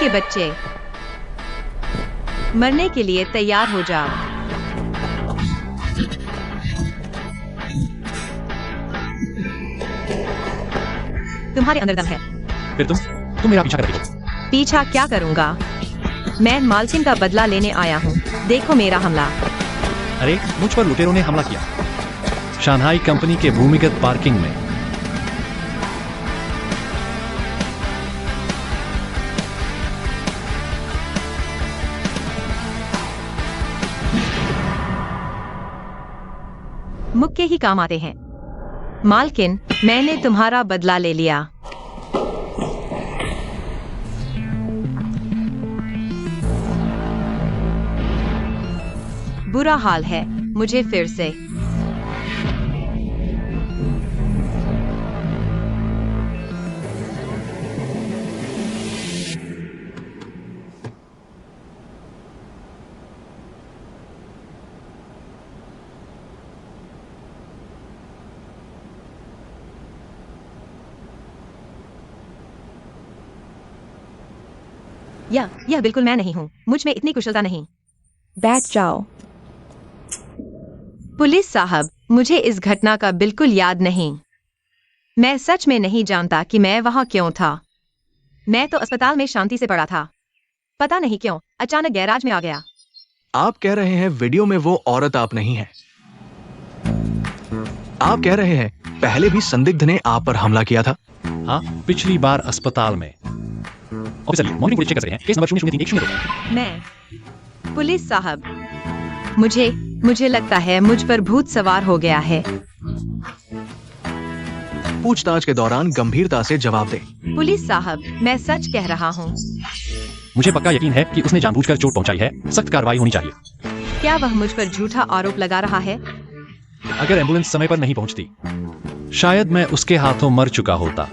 के बच्चे, मरने के लिए तैयार हो जाओ। तुम्हारे अंदर दम है। फिर तुम मेरा पीछा कर रही हो। पीछा क्या करूंगा? मैं मालकिन का बदला लेने आया हूँ। देखो मेरा हमला। अरे, मुझ पर लुटेरों ने हमला किया, शंघाई कंपनी के भूमिगत पार्किंग में। मुक्के ही काम आते हैं। मालकिन, मैंने तुम्हारा बदला ले लिया। बुरा हाल है मुझे फिर से। यह बिल्कुल मैं नहीं हूँ। मुझ में इतनी कुशलता नहीं। बैठ जाओ। पुलिस साहब, मुझे इस घटना का बिल्कुल याद नहीं। मैं सच में नहीं जानता कि मैं वहां क्यों था। मैं तो अस्पताल में शांति से पड़ा था। पता नहीं क्यों अचानक गैराज में आ गया। आप कह रहे हैं वीडियो में वो औरत आप नहीं है। आप कह रहे हैं पहले भी संदिग्ध ने आप पर हमला किया था? हाँ, पिछली बार अस्पताल में। ऑफिसर, मॉर्निंग पुलिस चेक कर रहे हैं। Case number 003102। मैं पुलिस साहब, मुझे लगता है मुझ पर भूत सवार हो गया है। पूछताछ के दौरान गंभीरता से जवाब दें। पुलिस साहब, मैं सच कह रहा हूँ। मुझे पक्का यकीन है कि उसने जानबूझकर चोट पहुंचाई है। सख्त कार्रवाई होनी चाहिए। क्या वह मुझ पर झूठा आरोप लगा रहा है? अगर एम्बुलेंस समय पर नहीं पहुंचती, शायद मैं उसके हाथों मर चुका होता।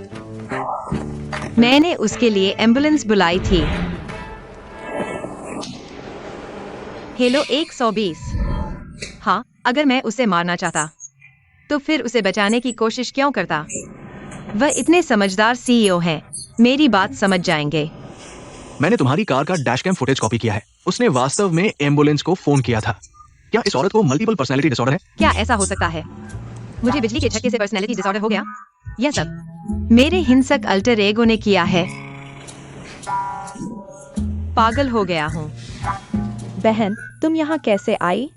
मैंने उसके लिए एम्बुलेंस बुलाई थी। हेलो 120। हाँ, अगर मैं उसे मारना चाहता तो फिर उसे बचाने की कोशिश क्यों करता? वह इतने समझदार सीईओ हैं, मेरी बात समझ जाएंगे। मैंने तुम्हारी कार का डैश कैम फुटेज कॉपी किया है। उसने वास्तव में एम्बुलेंस को फोन किया था। क्या इस औरत को मल्टीपल पर्सनैलिटी डिसऑर्डर है? क्या ऐसा हो सकता है? मुझे बिजली के झटके से पर्सनैलिटी डिसऑर्डर हो गया? यह सब मेरे हिंसक अल्टर एगो ने किया है। पागल हो गया हूँ। बहन, तुम यहाँ कैसे आई?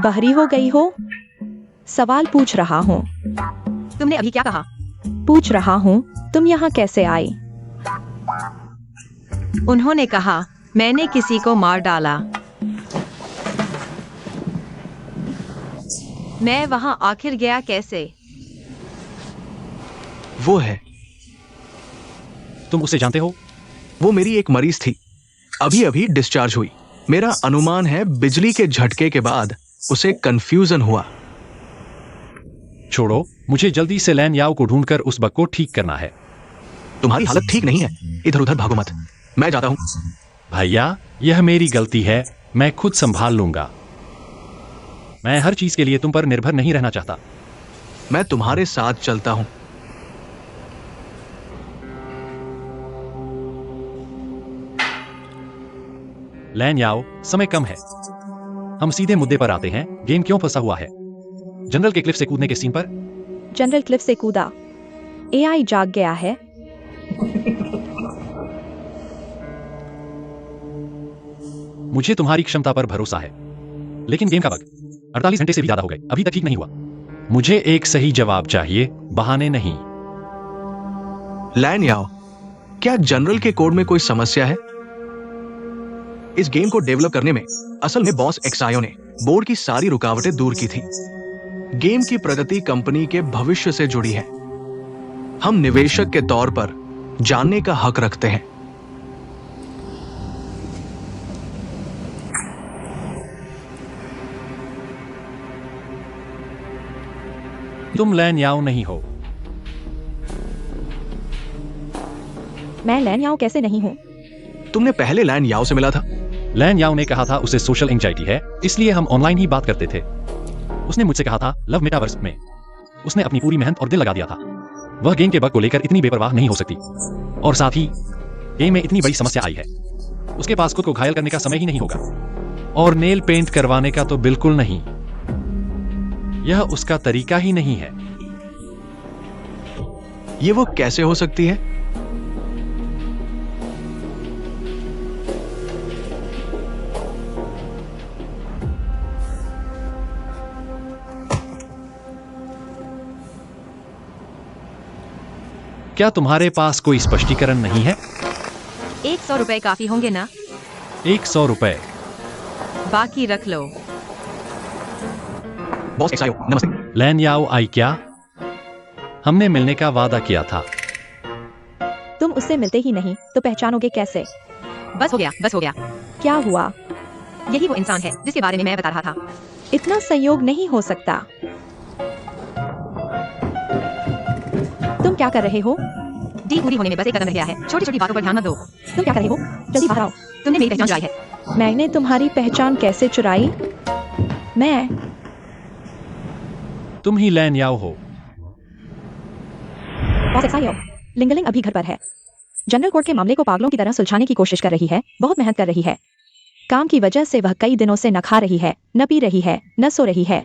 बहरी हो गई हो? सवाल पूछ रहा हूँ। तुमने अभी क्या कहा? पूछ रहा हूँ, तुम यहाँ कैसे आई? उन्होंने कहा मैंने किसी को मार डाला। मैं वहां आखिर गया कैसे? वो है। तुम उसे जानते हो? वो मेरी एक मरीज थी, अभी अभी डिस्चार्ज हुई। मेरा अनुमान है बिजली के झटके के बाद उसे कंफ्यूजन हुआ। छोड़ो, मुझे जल्दी से लैन याओ को ढूंढकर उस बग को ठीक करना है। तुम्हारी हालत ठीक नहीं है, इधर उधर भागो मत। मैं जाता हूँ। भैया, यह मेरी गलती है, मैं खुद संभाल लूंगा। मैं हर चीज के लिए तुम पर निर्भर नहीं रहना चाहता। मैं तुम्हारे साथ चलता हूँ। लैन याओ, समय कम है, हम सीधे मुद्दे पर आते हैं। गेम क्यों फंसा हुआ है? जनरल के क्लिफ से कूदने के सीन पर। जनरल क्लिफ से कूदा। एआई जाग गया है। मुझे तुम्हारी क्षमता पर भरोसा है, लेकिन गेम का बग 48 घंटे से भी ज्यादा हो गए, अभी तक ठीक नहीं हुआ। मुझे एक सही जवाब चाहिए, बहाने नहीं। लैन याओ, क्या जनरल के कोड में कोई समस्या है? इस गेम को डेवलप करने में असल में बॉस एक्सायो ने बोर्ड की सारी रुकावटें दूर की थी। गेम की प्रगति कंपनी के भविष्य से जुड़ी है। हम निवेशक के तौर पर जानने का हक रखते हैं। तुम लैन याओ नहीं हो। मैं लैन याओ कैसे नहीं हूँ? तुमने पहले लैन याओ से मिला था? लैन याओ ने कहा था उसे सोशल एंजाइटी है, इसलिए हम ऑनलाइन ही बात करते थे। उसने मुझसे कहा था लव मेटावर्स में। उसने अपनी पूरी मेहनत और दिल लगा दिया था। वह गेम के बग को लेकर इतनी बेपरवाह नहीं हो सकती। और साथ ही गेम में इतनी बड़ी समस्या आई है, उसके पास खुद को घायल करने का समय ही नहीं होगा, और नेल पेंट करवाने का तो बिल्कुल नहीं। यह उसका तरीका ही नहीं है। ये वो कैसे हो सकती है? क्या तुम्हारे पास कोई स्पष्टीकरण नहीं है? 100 रुपए काफी होंगे ना? 100 रुपए। बाकी रख लो। बॉस एक्सायो, नमस्ते। लैन याओ आई क्या? हमने मिलने का वादा किया था। तुम उससे मिलते ही नहीं तो पहचानोगे कैसे? बस हो गया, बस हो गया। क्या हुआ? यही वो इंसान है जिसके बारे में मैं बता रहा था। इतना संयोग नहीं हो सकता। तुम क्या कर रहे हो? डी पूरी होने में बस एक कदम रह गया है। छोटी छोटी बातों पर ध्यान मत दो। तुम क्या कर रहे हो? जल्दी बाहर आओ। तुमने मेरी पहचान चुराई है। मैंने तुम्हारी पहचान कैसे चुराई? मैं तुम ही लैन याओ हो। बॉस एक्सायो, लिंगलिंग अभी घर पर है। जनरल कोर्ट के मामले को पागलों की तरह सुलझाने की कोशिश कर रही है, बहुत मेहनत कर रही है। काम की वजह से वह कई दिनों से न खा रही है, न पी रही है, न सो रही है।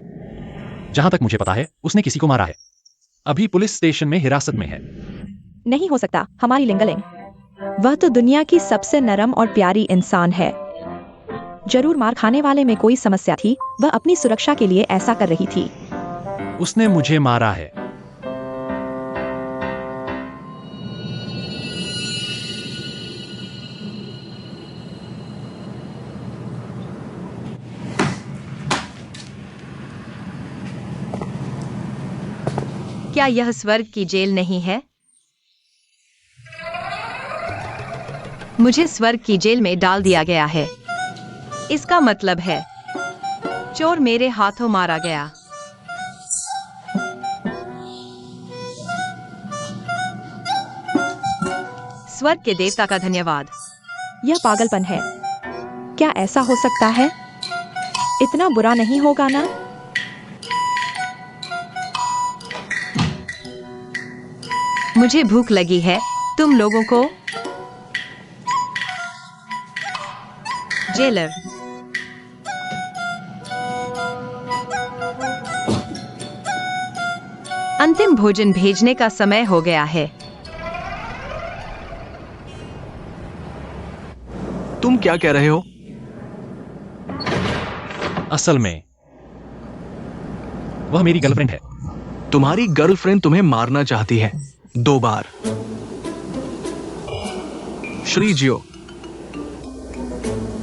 जहां तक मुझे पता है, उसने किसी को मारा है। अभी पुलिस स्टेशन में हिरासत में है। नहीं हो सकता, हमारी लिंगलिंग। वह तो दुनिया की सबसे नरम और प्यारी इंसान है। जरूर मार खाने वाले में कोई समस्या थी, वह अपनी सुरक्षा के लिए ऐसा कर रही थी। उसने मुझे मारा है। क्या यह स्वर्ग की जेल नहीं है? मुझे स्वर्ग की जेल में डाल दिया गया है। इसका मतलब है चोर मेरे हाथों मारा गया। स्वर्ग के देवता का धन्यवाद। यह पागलपन है। क्या ऐसा हो सकता है? इतना बुरा नहीं होगा ना? मुझे भूख लगी है। तुम लोगों को? जेलर, अंतिम भोजन भेजने का समय हो गया है। तुम क्या कह रहे हो? असल में वह मेरी गर्लफ्रेंड है। तुम्हारी गर्लफ्रेंड तुम्हें मारना चाहती है 2 बार। श्री जियो,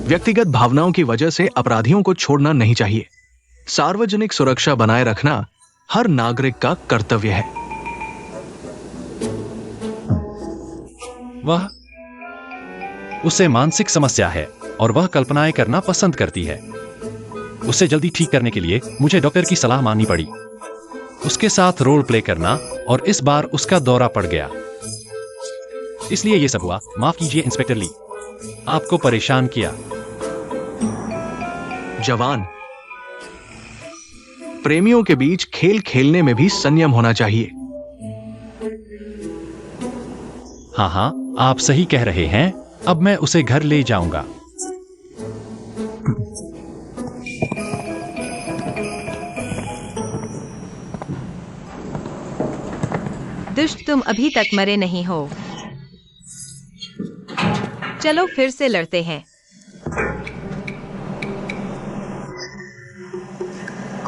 व्यक्तिगत भावनाओं की वजह से अपराधियों को छोड़ना नहीं चाहिए। सार्वजनिक सुरक्षा बनाए रखना हर नागरिक का कर्तव्य है। वह उसे मानसिक समस्या है और वह कल्पनाएं करना पसंद करती है। उसे जल्दी ठीक करने के लिए मुझे डॉक्टर की सलाह माननी पड़ी। उसके साथ रोल प्ले करना, और इस बार उसका दौरा पड़ गया, इसलिए यह सब हुआ। माफ कीजिए इंस्पेक्टर ली, आपको परेशान किया। जवान, प्रेमियों के बीच खेल खेलने में भी संयम होना चाहिए। हाँ हाँ, आप सही कह रहे हैं। अब मैं उसे घर ले जाऊंगा। दुष्ट, तुम अभी तक मरे नहीं हो। चलो फिर से लड़ते हैं।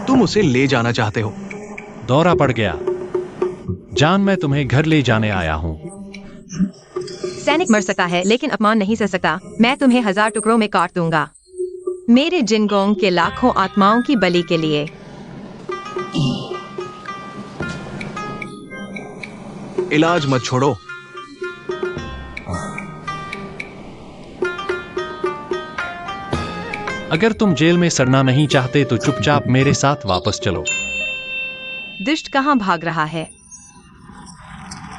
तुम उसे ले जाना चाहते हो। दौरा पड़ गया। जान, मैं तुम्हें घर ले जाने आया हूं। सैनिक मर सकता है लेकिन अपमान नहीं सह सकता। मैं तुम्हें 1000 टुकड़ों में काट दूंगा, मेरे जिनगोंग के लाखों आत्माओं की बलि के लिए। इलाज मत छोड़ो। अगर तुम जेल में सड़ना नहीं चाहते तो चुपचाप मेरे साथ वापस चलो। दुष्ट कहाँ भाग रहा है?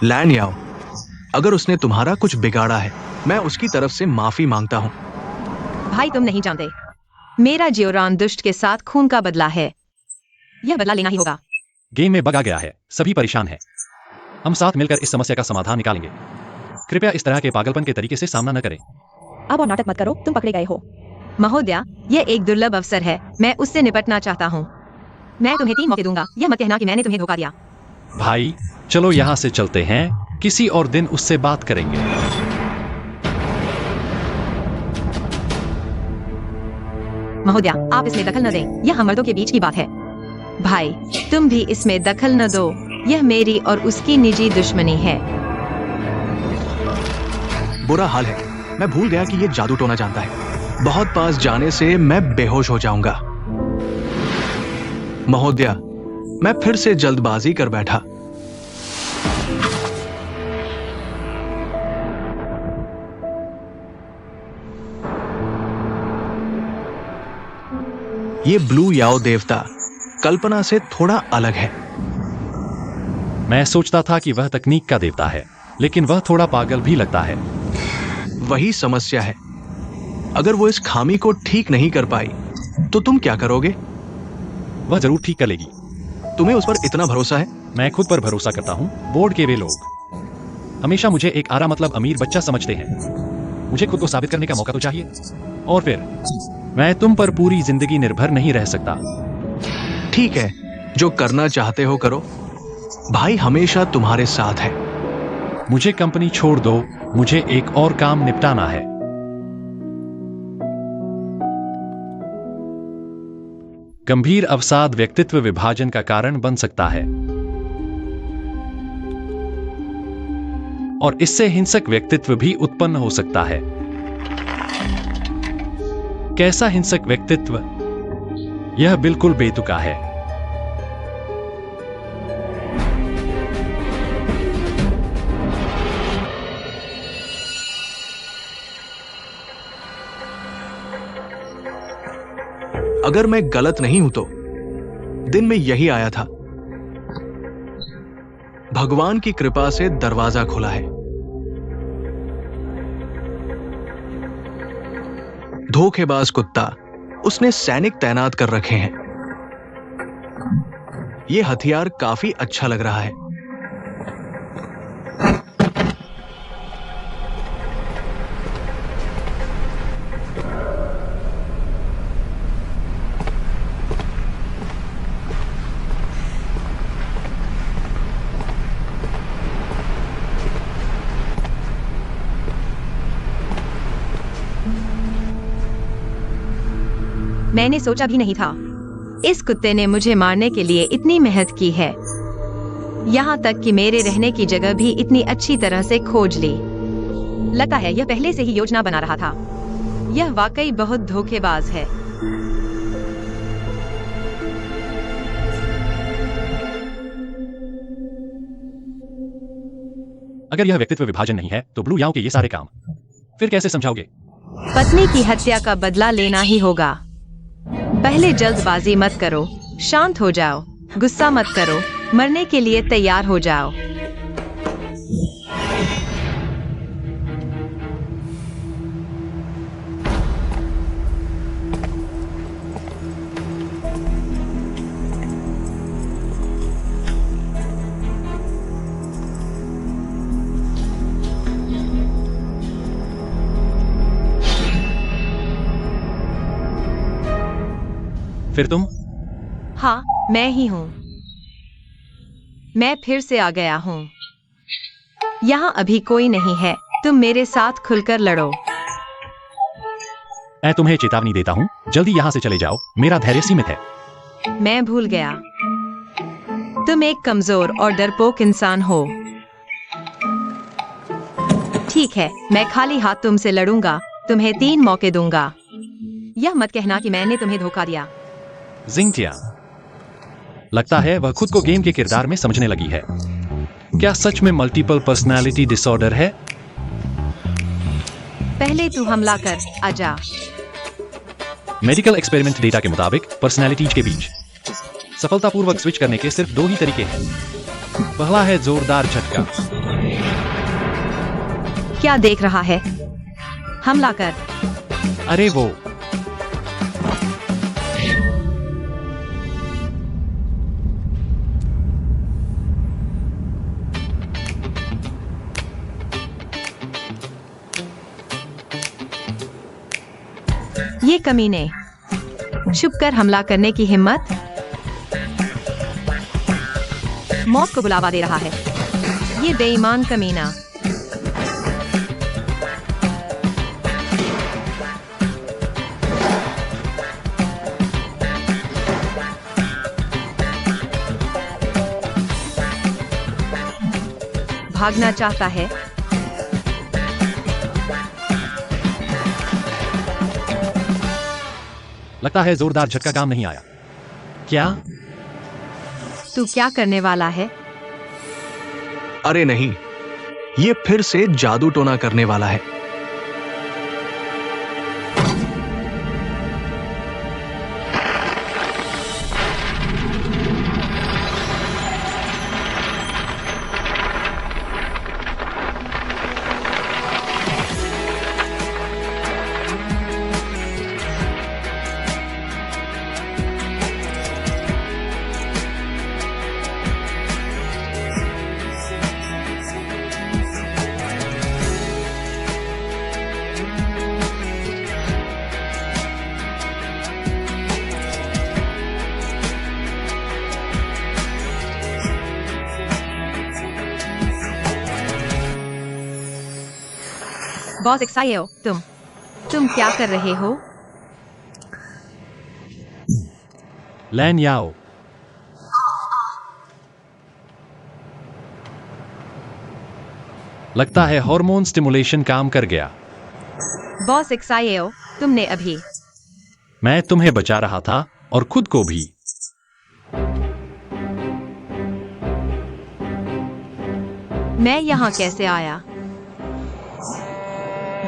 लैन याओ, अगर उसने तुम्हारा कुछ बिगाड़ा है, मैं उसकी तरफ से माफी मांगता हूं। भाई, तुम नहीं जानते, मेरा जियोरान दुष्ट के साथ खून का बदला है। यह बदला लेना ही होगा। गेम में बग आ गया है, सभी परेशान हैं। हम साथ मिलकर इस समस्या का समाधान निकालेंगे। कृपया इस तरह के पागलपन के तरीके से सामना न करें। अब और नाटक मत करो, तुम पकड़े गए हो। महोदया, यह एक दुर्लभ अवसर है, मैं उससे निपटना चाहता हूँ। मैं तुम्हें 3 मौके दूंगा, यह मत कहना कि मैंने तुम्हें धोखा दिया। भाई चलो यहाँ से चलते हैं, किसी और दिन उससे बात करेंगे। महोदया, आप इसमें दखल न दें, यह हम मर्दों के बीच की बात है। भाई, तुम भी इसमें दखल न दो, यह मेरी और उसकी निजी दुश्मनी है। बुरा हाल है, मैं भूल गया कि ये जादू टोना जानता है। बहुत पास जाने से मैं बेहोश हो जाऊंगा। महोदया, मैं फिर से जल्दबाजी कर बैठा। ये ब्लू याओ देवता कल्पना से थोड़ा अलग है। मैं सोचता था कि वह तकनीक का देवता है, लेकिन वह थोड़ा पागल भी लगता है। वही समस्या है, अगर वो इस खामी को ठीक नहीं कर पाई तो तुम क्या करोगे? वह जरूर ठीक कर लेगी। तुम्हें उस पर इतना भरोसा है? मैं खुद पर भरोसा करता हूँ। बोर्ड के वे लोग हमेशा मुझे एक आरा मतलब अमीर बच्चा समझते हैं। मुझे खुद को साबित करने का मौका तो चाहिए, और फिर मैं तुम पर पूरी जिंदगी निर्भर नहीं रह सकता। ठीक है, जो करना चाहते हो करो, भाई हमेशा तुम्हारे साथ है। मुझे कंपनी छोड़ दो, मुझे एक और काम निपटाना है। गंभीर अवसाद व्यक्तित्व विभाजन का कारण बन सकता है, और इससे हिंसक व्यक्तित्व भी उत्पन्न हो सकता है। कैसा हिंसक व्यक्तित्व? यह बिल्कुल बेतुका है। अगर मैं गलत नहीं हूं तो दिन में यही आया था। भगवान की कृपा से दरवाजा खुला है। धोखेबाज कुत्ता, उसने सैनिक तैनात कर रखे हैं। यह हथियार काफी अच्छा लग रहा है। मैंने सोचा भी नहीं था, इस कुत्ते ने मुझे मारने के लिए इतनी मेहनत की है, यहाँ तक कि मेरे रहने की जगह भी इतनी अच्छी तरह से खोज ली। लगता है यह पहले से ही योजना बना रहा था। यह वाकई बहुत धोखेबाज है। अगर यह व्यक्तित्व विभाजन नहीं है तो ब्लू याओ के ये सारे काम फिर कैसे समझाओगे? पत्नी की हत्या का बदला लेना ही होगा। पहले जल्दबाजी मत करो, शांत हो जाओ, गुस्सा मत करो, मरने के लिए तैयार हो जाओ। फिर तुम? हाँ, मैं ही हूँ। मैं फिर से आ गया हूँ। यहाँ अभी कोई नहीं है, तुम मेरे साथ खुलकर लड़ो। मैं तुम्हें चेतावनी देता हूँ, जल्दी यहाँ से चले जाओ, मेरा धैर्य सीमित है। मैं भूल गया, तुम एक कमजोर और डरपोक इंसान हो। ठीक है, मैं खाली हाथ तुमसे लड़ूंगा, तुम्हें 3 मौके दूंगा। यह मत कहना कि मैंने तुम्हें धोखा दिया। जिंगटिया, लगता है वह खुद को गेम के किरदार में समझने लगी है। क्या सच में मल्टीपल पर्सनालिटी डिसऑर्डर है? पहले तू हमला कर, आजा। मेडिकल एक्सपेरिमेंट डेटा के मुताबिक पर्सनालिटीज के बीच सफलतापूर्वक स्विच करने के सिर्फ 2 ही तरीके हैं। पहला है जोरदार झटका। क्या देख रहा है? हमला कर। अरे वो ये कमीने, छुपकर हमला करने की हिम्मत, मौत को बुलावा दे रहा है। ये बेईमान कमीना। भागना चाहता है। लगता है जोरदार झटका काम नहीं आया। क्या? तू क्या करने वाला है? अरे नहीं, ये फिर से जादू टोना करने वाला है। बॉस एक्साइयो, तुम क्या कर रहे हो? लैन याओ, लगता है हार्मोन स्टिमुलेशन काम कर गया। बॉस एक्साइयो, तुमने अभी। मैं तुम्हें बचा रहा था और खुद को भी। मैं यहाँ कैसे आया?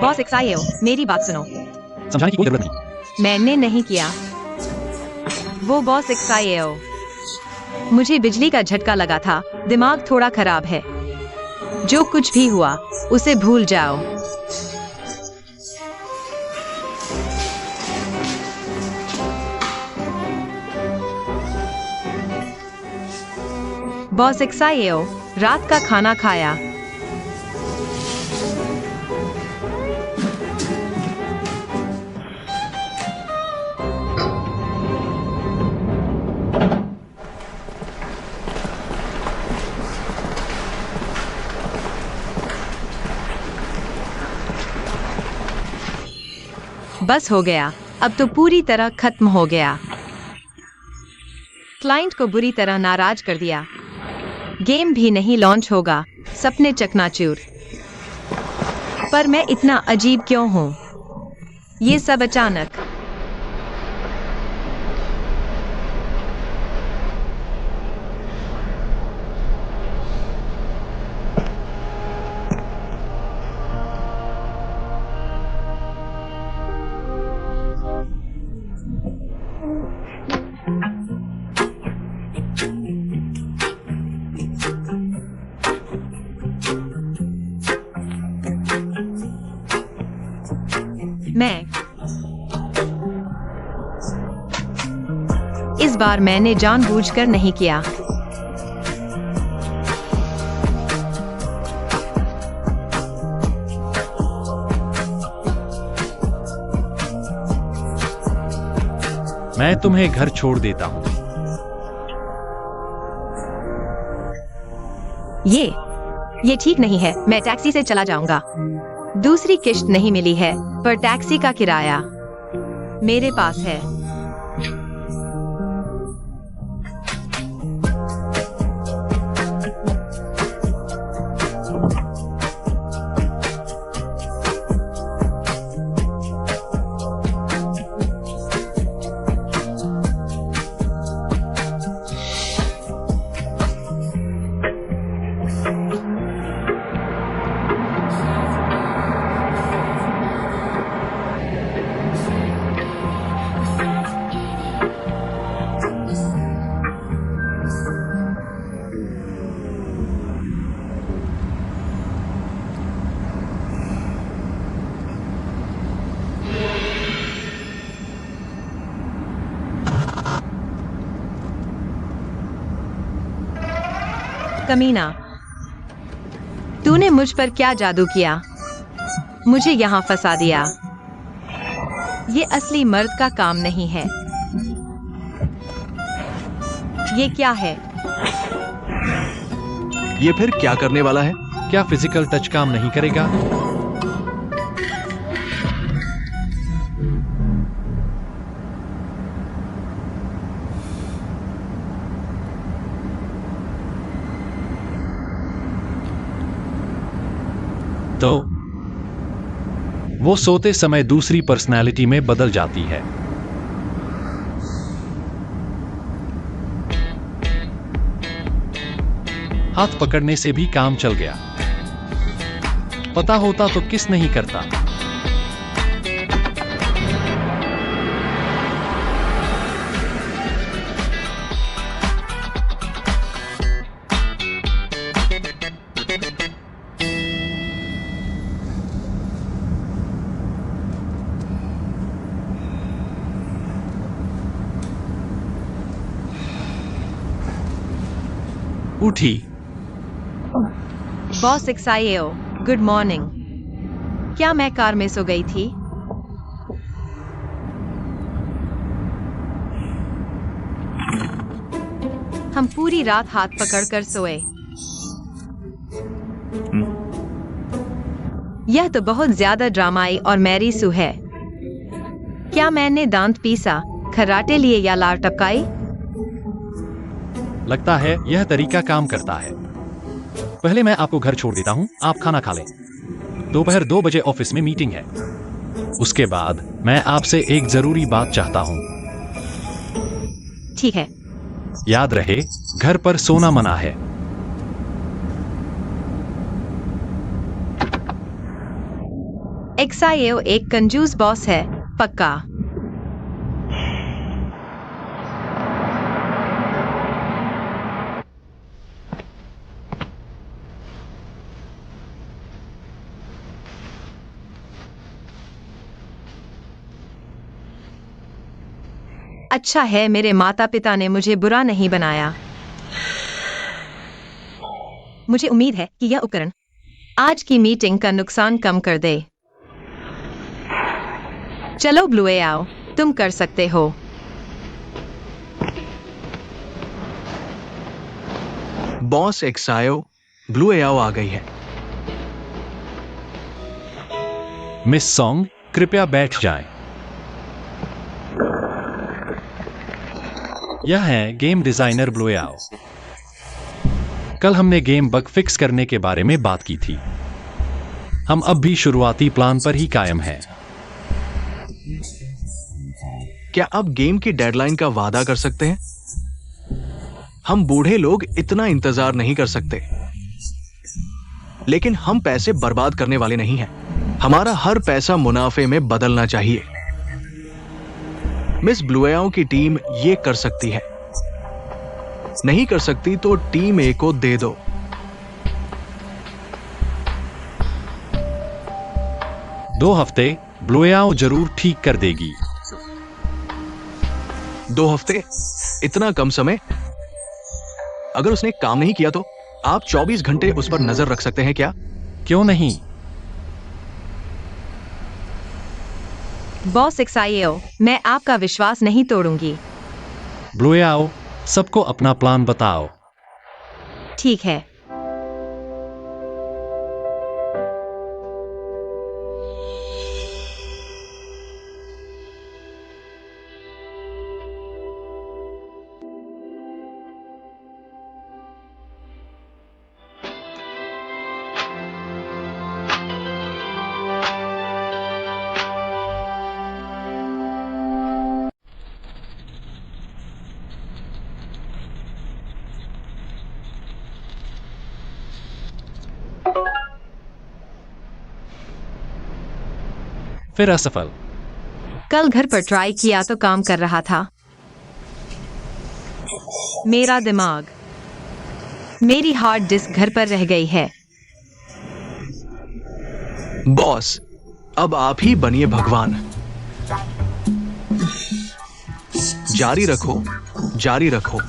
बॉस एक्साइयो, मेरी बात सुनो। समझाने की कोई जरूरत नहीं। मैंने नहीं किया वो। बॉस एक्साइयो, मुझे बिजली का झटका लगा था। दिमाग थोड़ा खराब है। जो कुछ भी हुआ उसे भूल जाओ। बॉस एक्साइयो, रात का खाना खाया? बस हो गया। अब तो पूरी तरह खत्म हो गया। क्लाइंट को बुरी तरह नाराज कर दिया। गेम भी नहीं लॉन्च होगा। सपने चकनाचूर। पर मैं इतना अजीब क्यों हूं? ये सब अचानक। इस बार मैंने जानबूझकर नहीं किया। मैं तुम्हें घर छोड़ देता हूं। ये ठीक नहीं है। मैं टैक्सी से चला जाऊंगा। दूसरी किश्त नहीं मिली है, पर टैक्सी का किराया मेरे पास है। कमीना, तूने मुझ पर क्या जादू किया? मुझे यहाँ फंसा दिया। ये असली मर्द का काम नहीं है। ये क्या है? ये फिर क्या करने वाला है? क्या फिजिकल टच काम नहीं करेगा? तो वो सोते समय दूसरी पर्सनैलिटी में बदल जाती है। हाथ पकड़ने से भी काम चल गया। पता होता तो किस नहीं करता। उठी। Boss XIO, good morning. क्या मैं कार में सो गई थी? हम पूरी रात हाथ पकड़कर सोए। यह तो बहुत ज्यादा ड्रामाई और मैरी सू है। क्या मैंने दांत पीसा, खर्राटे लिए या लार टपकाई? लगता है यह तरीका काम करता है। पहले मैं आपको घर छोड़ देता हूं, आप खाना खा लें। दोपहर 2 बजे ऑफिस में मीटिंग है। उसके बाद मैं आपसे एक जरूरी बात चाहता हूं। ठीक है। याद रहे, घर पर सोना मना है। XIO एक कंजूस बॉस है, पक्का। अच्छा है मेरे माता पिता ने मुझे बुरा नहीं बनाया। मुझे उम्मीद है कि यह उपकरण आज की मीटिंग का नुकसान कम कर दे। चलो ब्लूए आओ, तुम कर सकते हो। बॉस XIO, ब्लू एआओ आ गई है। मिस सॉन्ग, कृपया बैठ जाएं। यह है गेम डिजाइनर ब्लू एआओ। कल हमने गेम बग फिक्स करने के बारे में बात की थी। हम अब भी शुरुआती प्लान पर ही कायम हैं। क्या अब गेम की डेडलाइन का वादा कर सकते हैं? हम बूढ़े लोग इतना इंतजार नहीं कर सकते। लेकिन हम पैसे बर्बाद करने वाले नहीं हैं। हमारा हर पैसा मुनाफे में बदलना चाहिए। मिस ब्लू एआओ की टीम ये कर सकती है। नहीं कर सकती तो टीम ए को दे दो। दो हफ्ते ब्लू एआओ जरूर ठीक कर देगी। 2 हफ्ते? इतना कम समय? अगर उसने काम नहीं किया तो आप 24 घंटे उस पर नजर रख सकते हैं क्या? क्यों नहीं? बॉस XIO, मैं आपका विश्वास नहीं तोड़ूंगी। ब्लू एआओ, सबको अपना प्लान बताओ। ठीक है। फिर असफल। कल घर पर ट्राई किया तो काम कर रहा था। मेरा दिमाग, मेरी हार्ड डिस्क घर पर रह गई है। बॉस, अब आप ही बनिए भगवान। जारी रखो, जारी रखो।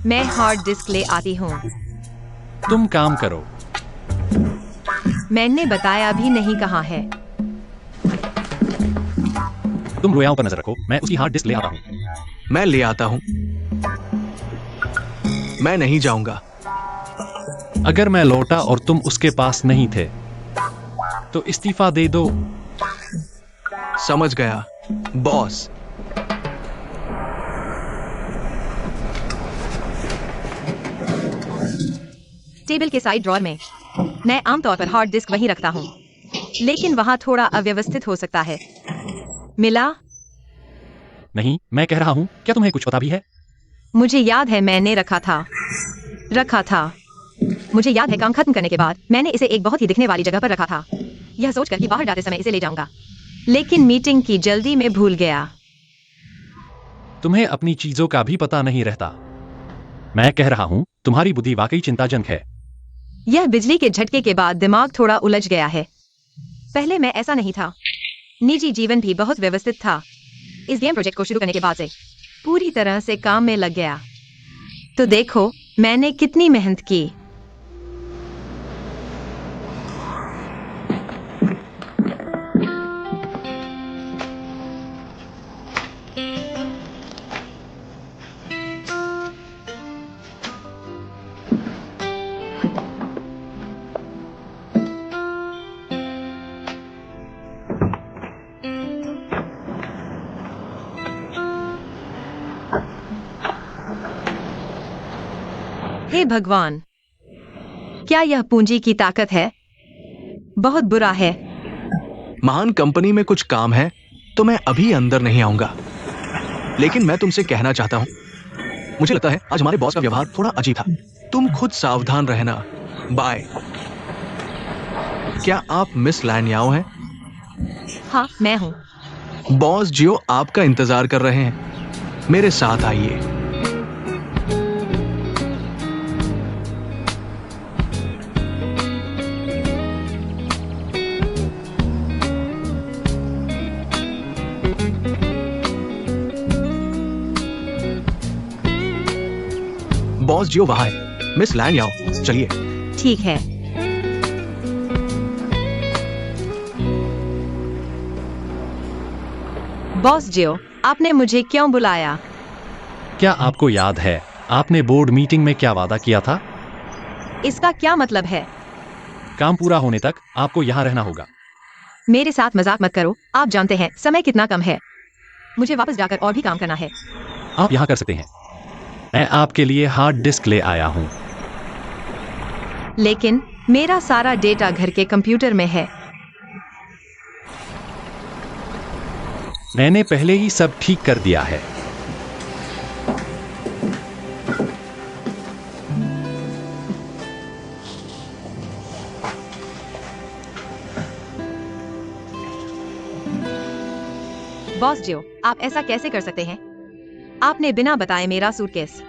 मैं हार्ड डिस्क ले आती हूँ। तुम काम करो। मैंने बताया भी नहीं कहाँ है। तुम रोयाओं पर नजर रखो, मैं उसकी हार्ड डिस्क ले आता हूँ। मैं ले आता हूं। मैं नहीं जाऊंगा। अगर मैं लौटा और तुम उसके पास नहीं थे तो इस्तीफा दे दो। समझ गया बॉस। टेबल के साइड ड्रॉर में मैं आमतौर पर हार्ड डिस्क वहीं रखता हूँ, लेकिन वहां थोड़ा अव्यवस्थित हो सकता है। मिला? नहीं, मैं कह रहा हूँ, क्या तुम्हें कुछ पता भी है? मुझे याद है मैंने रखा था। मुझे याद है काम खत्म करने के बाद मैंने इसे एक बहुत ही दिखने वाली जगह पर रखा था, यह सोचकर कि बाहर जाते समय इसे ले जाऊंगा, लेकिन मीटिंग की जल्दी में भूल गया। तुम्हें अपनी चीजों का भी पता नहीं रहता। मैं कह रहा हूँ, तुम्हारी बुद्धि वाकई चिंताजनक है। यह बिजली के झटके के बाद दिमाग थोड़ा उलझ गया है। पहले मैं ऐसा नहीं था। निजी जीवन भी बहुत व्यवस्थित था। इस गेम प्रोजेक्ट को शुरू करने के बाद से पूरी तरह से काम में लग गया। तो देखो मैंने कितनी मेहनत की। हे भगवान, क्या यह पूंजी की ताकत है? बहुत बुरा है। महान कंपनी में कुछ काम है तो मैं अभी अंदर नहीं आऊंगा, लेकिन मैं तुमसे कहना चाहता हूं, मुझे लगता है आज हमारे बॉस का व्यवहार थोड़ा अजीब था। तुम खुद सावधान रहना। बाय। क्या आप मिस लैन्याओ हैं? हाँ, मैं हूँ। बॉस जियो आपका इंतजार कर रहे हैं। मेरे साथ आइए। बॉस जियो वहां है। मिस लैन्याओ, चलिए। ठीक है। बॉस जियो, आपने मुझे क्यों बुलाया? क्या आपको याद है, आपने बोर्ड मीटिंग में क्या वादा किया था? इसका क्या मतलब है? काम पूरा होने तक आपको यहाँ रहना होगा। मेरे साथ मजाक मत करो। आप जानते हैं समय कितना कम है। मुझे वापस जाकर और भी काम करना है। आप यहाँ कर सकते हैं। मैं आपके लिए हार्ड डिस्क ले आया हूँ। लेकिन मेरा सारा डेटा घर के कंप्यूटर में है। मैंने पहले ही सब ठीक कर दिया है। बॉस जियो, आप ऐसा कैसे कर सकते हैं? आपने बिना बताए मेरा सूटकेस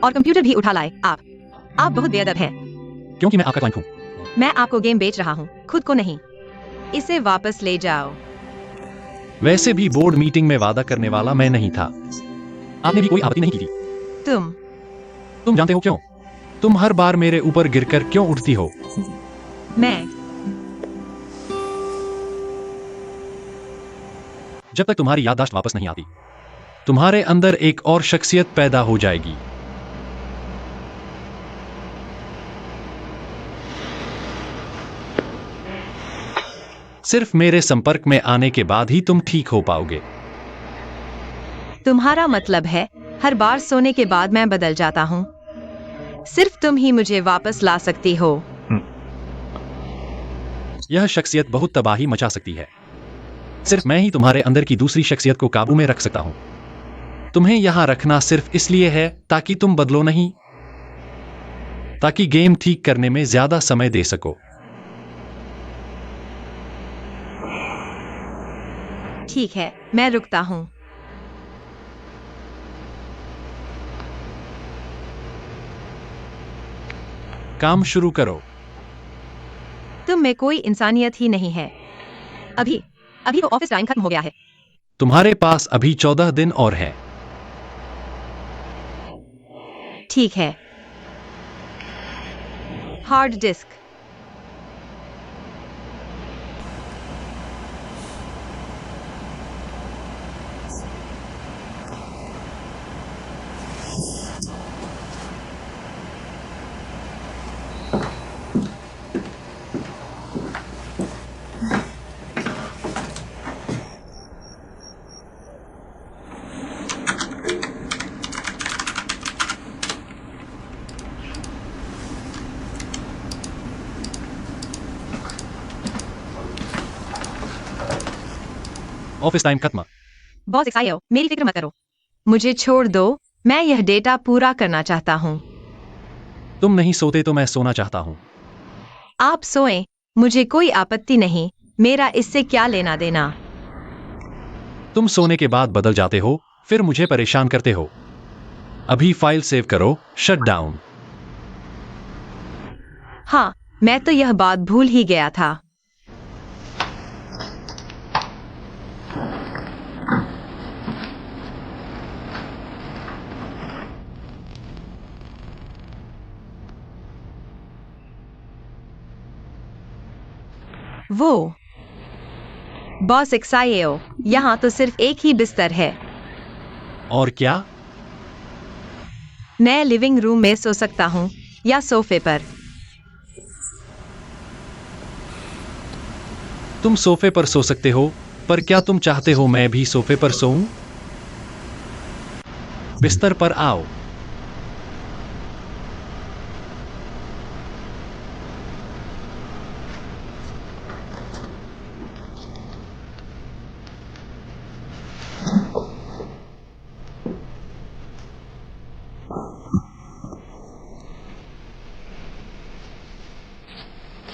और कंप्यूटर भी उठा लाए। आप बहुत बेअदब हैं। क्योंकि मैं आपका क्लाइंट हूँ। मैं आपको गेम बेच रहा हूँ, खुद को नहीं। इसे वापस ले जाओ। वैसे भी बोर्ड मीटिंग में वादा करने वाला मैं नहीं था। आपने भी कोई आपत्ति नहीं की थी। तुम जानते हो क्यों? तुम हर बार मेरे ऊपर गिरकर क्यों उठती हो? मैं जब तक तुम्हारी याददाश्त वापस नहीं आती, तुम्हारे अंदर एक और शख्सियत पैदा हो जाएगी। सिर्फ मेरे संपर्क में आने के बाद ही तुम ठीक हो पाओगे। तुम्हारा मतलब है हर बार सोने के बाद मैं बदल जाता हूँ? सिर्फ तुम ही मुझे वापस ला सकती हो। यह शख्सियत बहुत तबाही मचा सकती है। सिर्फ मैं ही तुम्हारे अंदर की दूसरी शख्सियत को काबू में रख सकता हूं। तुम्हें यहां रखना सिर्फ इसलिए है ताकि तुम बदलो नहीं, ताकि गेम ठीक करने में ज्यादा समय दे सको। ठीक है, मैं रुकता हूँ। काम शुरू करो। तुम में कोई इंसानियत ही नहीं है। अभी तो ऑफिस टाइम खत्म हो गया है। तुम्हारे पास अभी 14 दिन और हैं। ठीक है। Hard disk. ऑफिस टाइम खत्म। बॉस एक्सआईओ, मेरी फिक्र मत करो, मुझे छोड़ दो, मैं यह डेटा पूरा करना चाहता हूँ। तुम नहीं सोते तो मैं सोना चाहता हूँ। आप सोएं, मुझे कोई आपत्ति नहीं, मेरा इससे क्या लेना देना। तुम सोने के बाद बदल जाते हो, फिर मुझे परेशान करते हो। अभी फाइल सेव करो, शट डाउन। हाँ, मैं तो यह बात भूल ही गया था। वो बॉस एक्सआईओ, यहाँ तो सिर्फ एक ही बिस्तर है। और क्या? मैं लिविंग रूम में सो सकता हूँ या सोफे पर। तुम सोफे पर सो सकते हो, पर क्या तुम चाहते हो मैं भी सोफे पर सोऊं? बिस्तर पर आओ।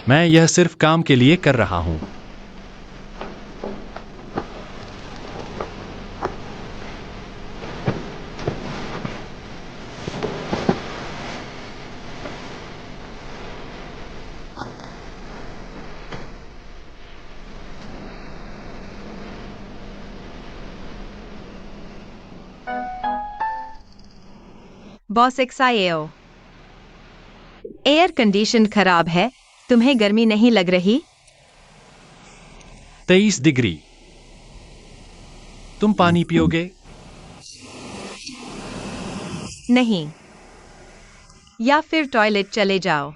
मैं यह सिर्फ काम के लिए कर रहा हूं। बॉस एक्सआईओ, एयर कंडीशन खराब है, तुम्हें गर्मी नहीं लग रही? 23 डिग्री। तुम पानी पियोगे? नहीं, या फिर टॉयलेट चले जाओ।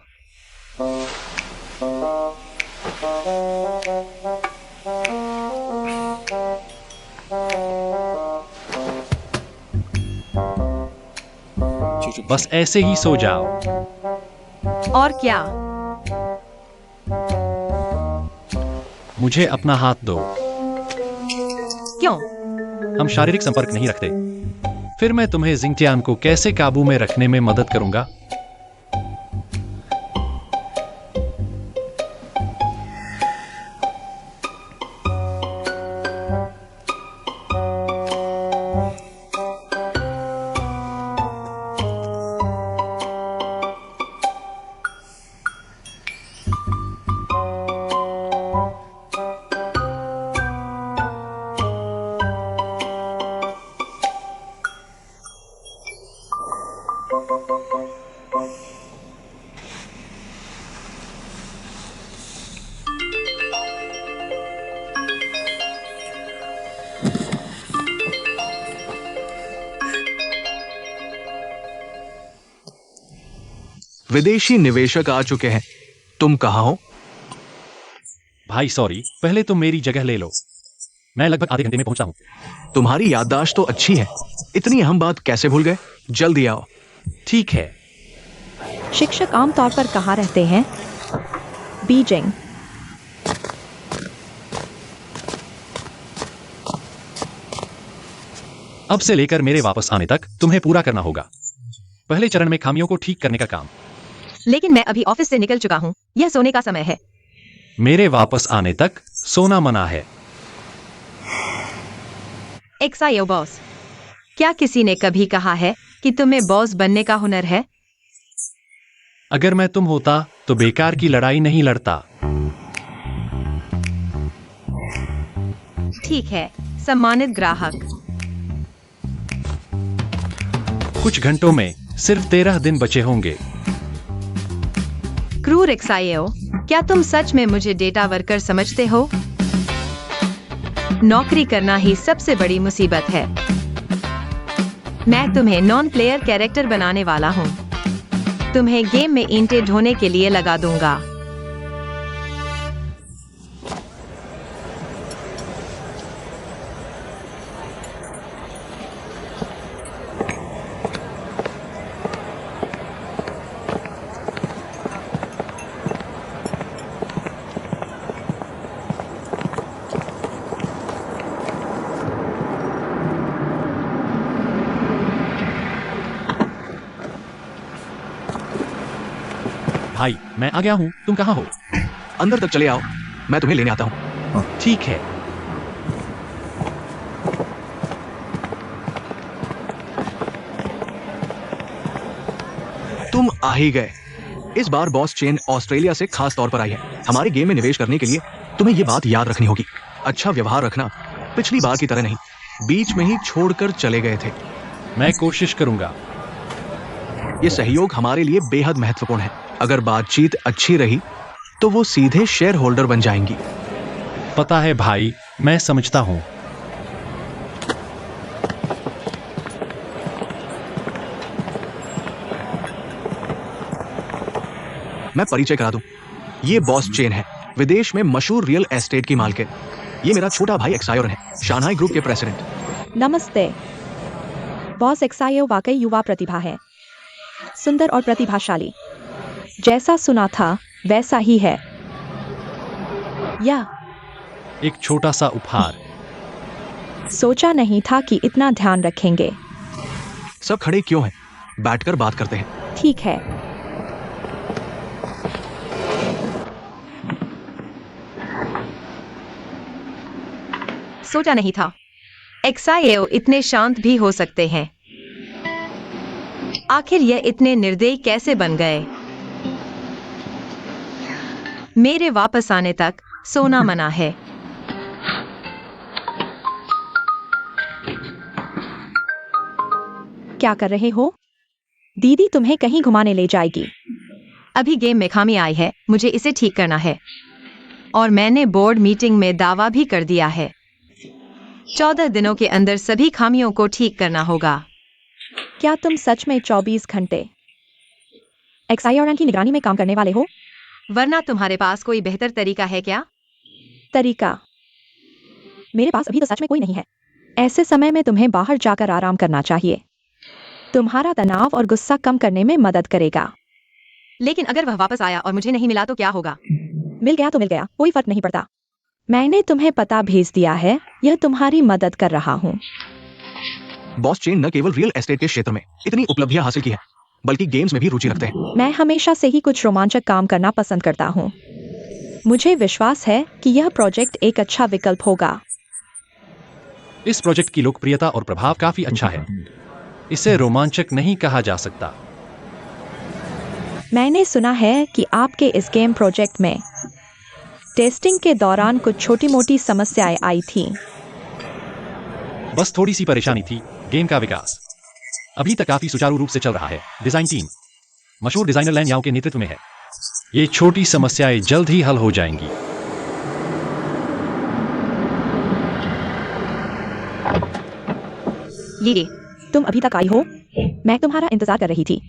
बस ऐसे ही सो जाओ। और क्या? मुझे अपना हाथ दो। क्यों? हम शारीरिक संपर्क नहीं रखते। फिर मैं तुम्हें जिंगटियान को कैसे काबू में रखने में मदद करूंगा? विदेशी निवेशक आ चुके हैं। तुम कहाँ हो? भाई सॉरी, पहले तुम मेरी जगह ले लो। मैं लगभग आधे घंटे में पहुंचता हूं। तुम्हारी याददाश्त तो अच्छी है, इतनी अहम बात कैसे भूल गए? जल्दी आओ। ठीक है। शिक्षक आमतौर पर कहाँ रहते हैं? बीजिंग। अब से लेकर मेरे वापस आने तक तुम्हें पूरा करना होगा। पहले चरण में खामियों को ठीक करने का काम। लेकिन मैं अभी ऑफिस से निकल चुका हूँ, यह सोने का समय है। मेरे वापस आने तक सोना मना है। एक्सआईओ बॉस, क्या किसी ने कभी कहा है कि तुम्हें बॉस बनने का हुनर है? अगर मैं तुम होता तो बेकार की लड़ाई नहीं लड़ता। ठीक है, सम्मानित ग्राहक। कुछ घंटों में सिर्फ 13 दिन बचे होंगे। क्रूर एक्सआईओ, क्या तुम सच में मुझे डेटा वर्कर समझते हो? नौकरी करना ही सबसे बड़ी मुसीबत है। मैं तुम्हें नॉन प्लेयर कैरेक्टर बनाने वाला हूँ। तुम्हें गेम में ईंटें ढोने के लिए लगा दूंगा। भाई, मैं आ गया हूँ। तुम कहाँ हो? अंदर तक चले आओ, मैं तुम्हें लेने आता हूँ। ठीक है। तुम आ ही गए। इस बार बॉस चेन ऑस्ट्रेलिया से खास तौर पर आई है। हमारे गेम में निवेश करने के लिए तुम्हें ये बात याद रखनी होगी। अच्छा व्यवहार रखना, पिछली बार की तरह नहीं। बीच में ही छोड़कर चले गए थे। मैं कोशिश करूंगा। ये सहयोग हमारे लिए बेहद महत्वपूर्ण है। अगर बातचीत अच्छी रही तो वो सीधे शेयर होल्डर बन जाएंगी। पता है भाई, मैं समझता हूँ। मैं परिचय करा दूं, ये बॉस चेन है, विदेश में मशहूर रियल एस्टेट की मालकिन। ये मेरा छोटा भाई एक्सायोन है, शांघाई ग्रुप के प्रेसिडेंट। नमस्ते। बॉस एक्सायो वाकई युवा प्रतिभा है, सुंदर और प्रतिभाशाली। जैसा सुना था वैसा ही है। या एक छोटा सा उपहार। सोचा नहीं था कि इतना ध्यान रखेंगे। सब खड़े क्यों हैं? बैठकर बात करते हैं। ठीक है। सोचा नहीं था एक्सायो इतने शांत भी हो सकते हैं। आखिर ये इतने निर्दयी कैसे बन गए? मेरे वापस आने तक सोना मना है। क्या कर रहे हो? दीदी तुम्हें कहीं घुमाने ले जाएगी। अभी गेम में खामी आई है, मुझे इसे ठीक करना है। और मैंने बोर्ड मीटिंग में दावा भी कर दिया है। 14 दिनों के अंदर सभी खामियों को ठीक करना होगा। क्या तुम सच में 24 घंटे एक्सायोन की निगरानी में काम करने वाले हो? वरना तुम्हारे पास कोई बेहतर तरीका है क्या? तरीका? मेरे पास अभी तो सच में कोई नहीं है। ऐसे समय में तुम्हें बाहर जाकर आराम करना चाहिए। तुम्हारा तनाव और गुस्सा कम करने में मदद करेगा। लेकिन अगर वह वापस आया और मुझे नहीं मिला तो क्या होगा? मिल गया तो मिल गया, कोई फर्क नहीं पड़ता। मैंने तुम्हें पता भेज दिया है, यह तुम्हारी मदद कर रहा हूँ। बॉस चेन न केवल रियल एस्टेट के क्षेत्र में इतनी उपलब्धियां हासिल की है, बल्कि गेम्स में भी रुचि रखते हैं। मैं हमेशा से ही कुछ रोमांचक काम करना पसंद करता हूँ। मुझे विश्वास है कि यह प्रोजेक्ट एक अच्छा विकल्प होगा। इस प्रोजेक्ट की लोकप्रियता और प्रभाव काफी अच्छा है। इसे रोमांचक नहीं कहा जा सकता। मैंने सुना है कि आपके इस गेम प्रोजेक्ट में टेस्टिंग के दौरान कुछ छोटी मोटी समस्याएं आई थी। बस थोड़ी सी परेशानी थी। गेम का विकास अभी तक काफी सुचारू रूप से चल रहा है। डिजाइन टीम मशहूर डिजाइनर लैन याओ के नेतृत्व में है। ये छोटी समस्याएं जल्द ही हल हो जाएंगी। ये तुम अभी तक आई हो? मैं तुम्हारा इंतजार कर रही थी।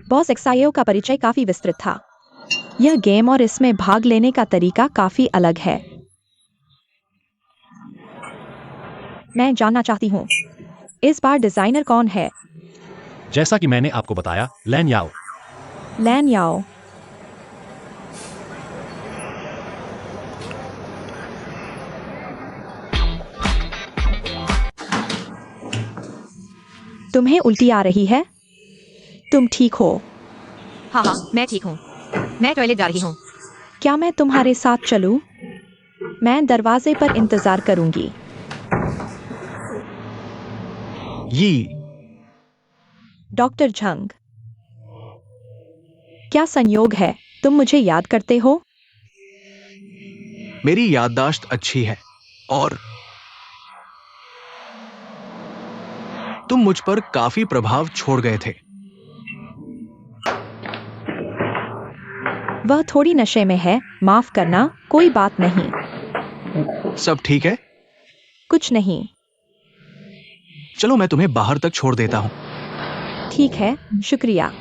बॉस एक्सायो का परिचय काफी विस्तृत था। यह गेम और इसमें भाग लेने का तरीका काफी अलग है। मैं जानना चाहती हूँ, इस बार डिजाइनर कौन है? जैसा कि मैंने आपको बताया, लैन याओ। लैन याओ। तुम्हें उल्टी आ रही है? तुम ठीक हो? हाँ हाँ, मैं ठीक हूँ। मैं टॉयलेट जा रही हूँ। क्या मैं तुम्हारे साथ चलूं? मैं दरवाजे पर इंतजार करूंगी। ये डॉक्टर झंग, क्या संयोग है, तुम मुझे याद करते हो? मेरी याददाश्त अच्छी है और तुम मुझ पर काफी प्रभाव छोड़ गए थे। वह थोड़ी नशे में है, माफ करना, कोई बात नहीं। सब ठीक है? कुछ नहीं। चलो मैं तुम्हें बाहर तक छोड़ देता हूँ। ठीक है, शुक्रिया।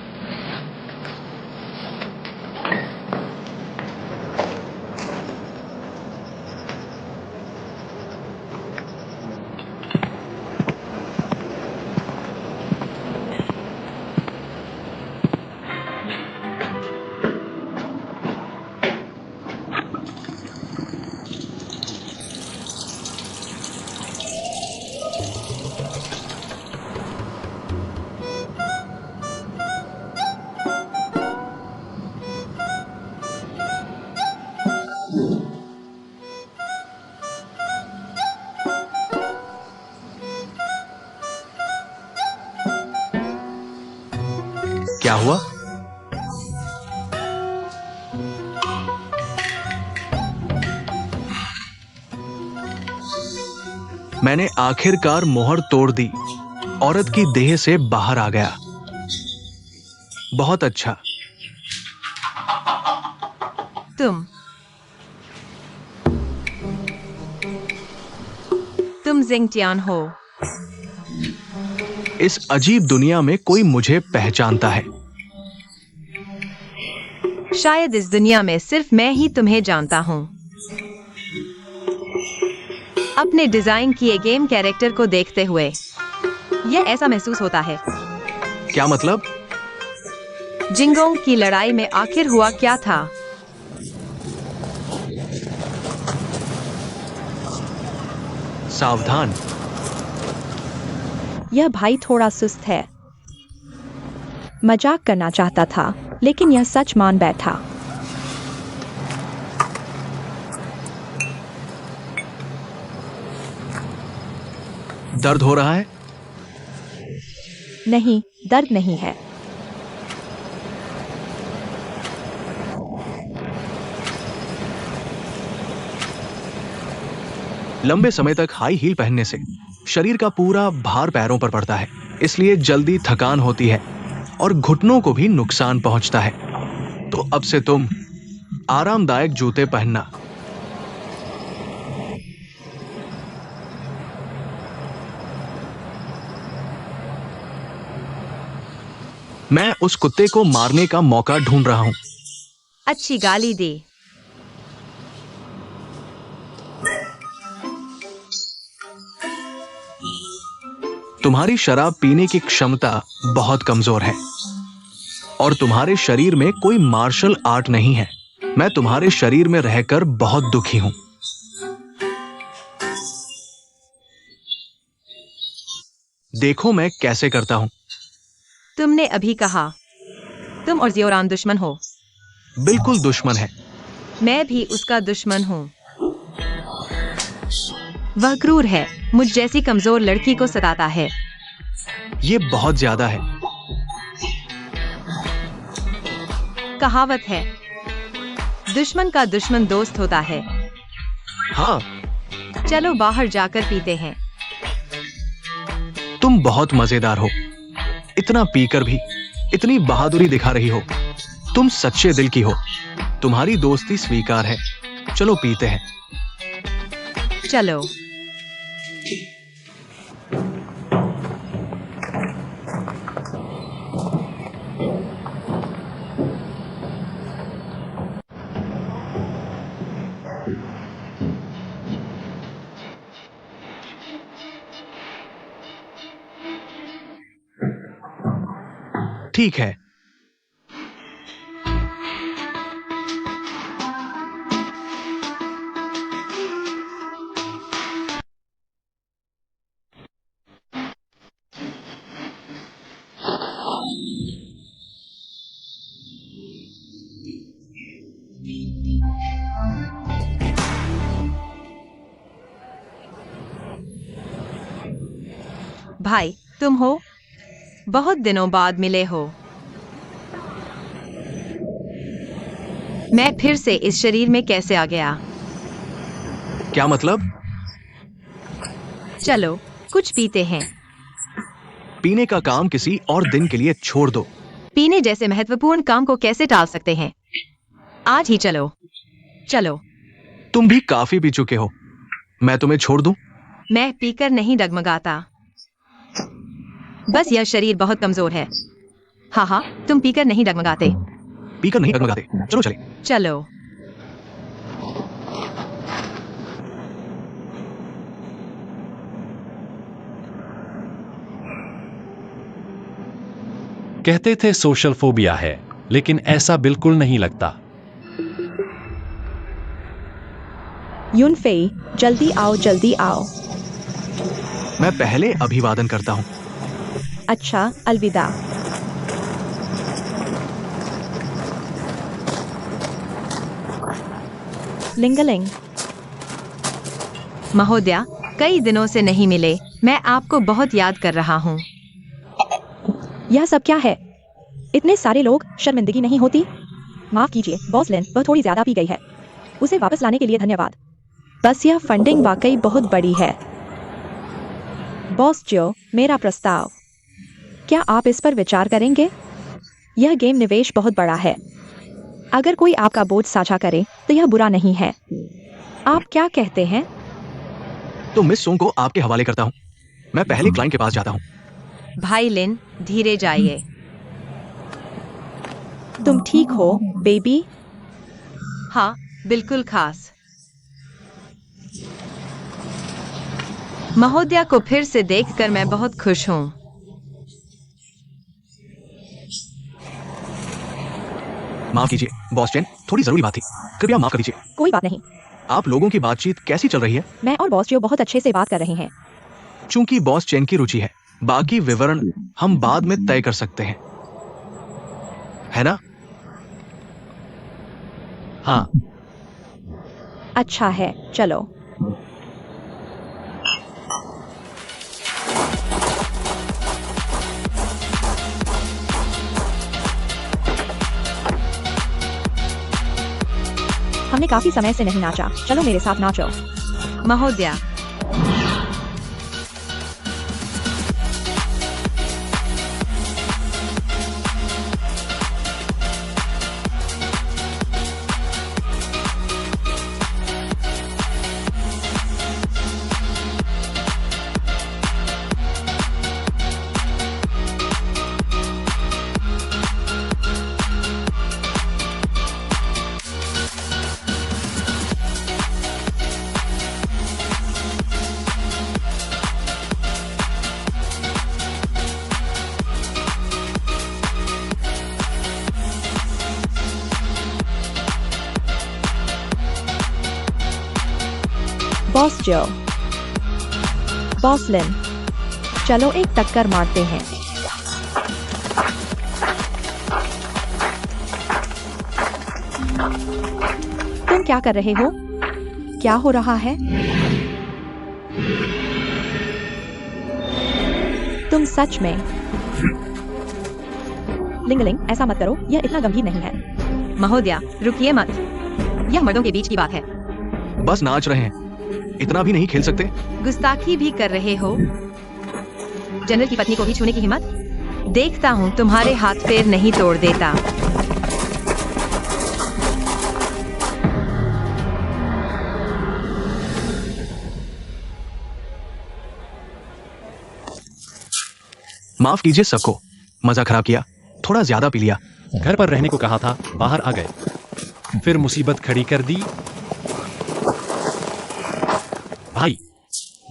हुआ? मैंने आखिरकार मोहर तोड़ दी। औरत की देह से बाहर आ गया। बहुत अच्छा। तुम जिंगटियान हो। इस अजीब दुनिया में कोई मुझे पहचानता है। शायद इस दुनिया में सिर्फ मैं ही तुम्हें जानता हूं। अपने डिजाइन किए गेम कैरेक्टर को देखते हुए यह ऐसा महसूस होता है। क्या मतलब? जिंगोंग की लड़ाई में आखिर हुआ क्या था? सावधान। यह भाई थोड़ा सुस्त है। मजाक करना चाहता था, लेकिन यह सच मान बैठा। दर्द हो रहा है? नहीं, दर्द नहीं है। लंबे समय तक हाई हील पहनने से शरीर का पूरा भार पैरों पर पड़ता है, इसलिए जल्दी थकान होती है और घुटनों को भी नुकसान पहुंचता है। तो अब से तुम आरामदायक जूते पहनना। मैं उस कुत्ते को मारने का मौका ढूंढ रहा हूं। अच्छी गाली दी। तुम्हारी शराब पीने की क्षमता बहुत कमजोर है और तुम्हारे शरीर में कोई मार्शल आर्ट नहीं है। मैं तुम्हारे शरीर में रहकर बहुत दुखी हूं। देखो मैं कैसे करता हूं। तुमने अभी कहा तुम और ज़ियोरान दुश्मन हो। बिल्कुल दुश्मन है। मैं भी उसका दुश्मन हूँ। वह क्रूर है, मुझ जैसी कमजोर लड़की को सताता है। ये बहुत ज्यादा है। कहावत है, दुश्मन का दुश्मन दोस्त होता है। हाँ। चलो बाहर जाकर पीते हैं। तुम बहुत मजेदार हो। इतना पीकर भी इतनी बहादुरी दिखा रही हो। तुम सच्चे दिल की हो। तुम्हारी दोस्ती स्वीकार है। चलो पीते हैं। चलो। ठीक है। भाई, तुम हो? बहुत दिनों बाद मिले हो। मैं फिर से इस शरीर में कैसे आ गया? क्या मतलब? चलो कुछ पीते हैं। पीने का काम किसी और दिन के लिए छोड़ दो। पीने जैसे महत्वपूर्ण काम को कैसे टाल सकते हैं? आज ही चलो। चलो। तुम भी काफी पी चुके हो। मैं तुम्हें छोड़ दूं? मैं पीकर नहीं डगमगाता। बस यह शरीर बहुत कमजोर है। हाँ हाँ, तुम पीकर नहीं डगमगाते। पीकर नहीं डगमगाते। चलो चले। चलो। कहते थे सोशल फोबिया है, लेकिन ऐसा बिल्कुल नहीं लगता। यूनफेई, जल्दी आओ, जल्दी आओ। मैं पहले अभिवादन करता हूं। अच्छा, अलविदा। लिंगलिंग। महोदया, कई दिनों से नहीं मिले। मैं आपको बहुत याद कर रहा हूँ। यह सब क्या है? इतने सारे लोग, शर्मिंदगी नहीं होती? माफ कीजिए बॉस लिन, वह थोड़ी ज्यादा पी गई है। उसे वापस लाने के लिए धन्यवाद। बस यह फंडिंग वाकई बहुत बड़ी है। बॉस जो, मेरा प्रस्ताव, क्या आप इस पर विचार करेंगे? यह गेम निवेश बहुत बड़ा है। अगर कोई आपका बोझ साझा करे तो यह बुरा नहीं है। आप क्या कहते हैं? तो मिस सोंग को आपके हवाले करता हूँ। मैं पहले क्लाइंट के पास जाता हूँ। भाई लिन, धीरे जाइए। तुम ठीक हो बेबी? हाँ, बिल्कुल खास। महोदया को फिर से देखकर मैं बहुत खुश हूँ। माफ कीजिए बॉस चेन, थोड़ी जरूरी बात थी, कृपया माफ कर दीजिए। कोई बात नहीं। आप लोगों की बातचीत कैसी चल रही है? मैं और बॉस जो बहुत अच्छे से बात कर रहे हैं। चूंकि बॉस चेन की रुचि है, बाकी विवरण हम बाद में तय कर सकते हैं, है ना? हाँ। अच्छा है, चलो। हमने काफी समय से नहीं नाचा, चलो मेरे साथ नाचो। महोदया, बॉस जो, बॉस लिन, चलो एक टक्कर मारते हैं। तुम क्या कर रहे हो? क्या हो रहा है? तुम सच में? लिंगलिंग, ऐसा मत करो, यह इतना गंभीर नहीं है। महोदया, रुकिए मत। यह मर्दों के बीच की बात है। बस नाच रहे हैं, इतना भी नहीं खेल सकते? गुस्ताखी भी कर रहे हो? जनरल की पत्नी को भी छूने की हिम्मत? देखता हूँ तुम्हारे हाथ पैर नहीं तोड़ देता। माफ कीजिए सबको, मजा खराब किया, थोड़ा ज्यादा पी लिया। घर पर रहने को कहा था, बाहर आ गए, फिर मुसीबत खड़ी कर दी। भाई,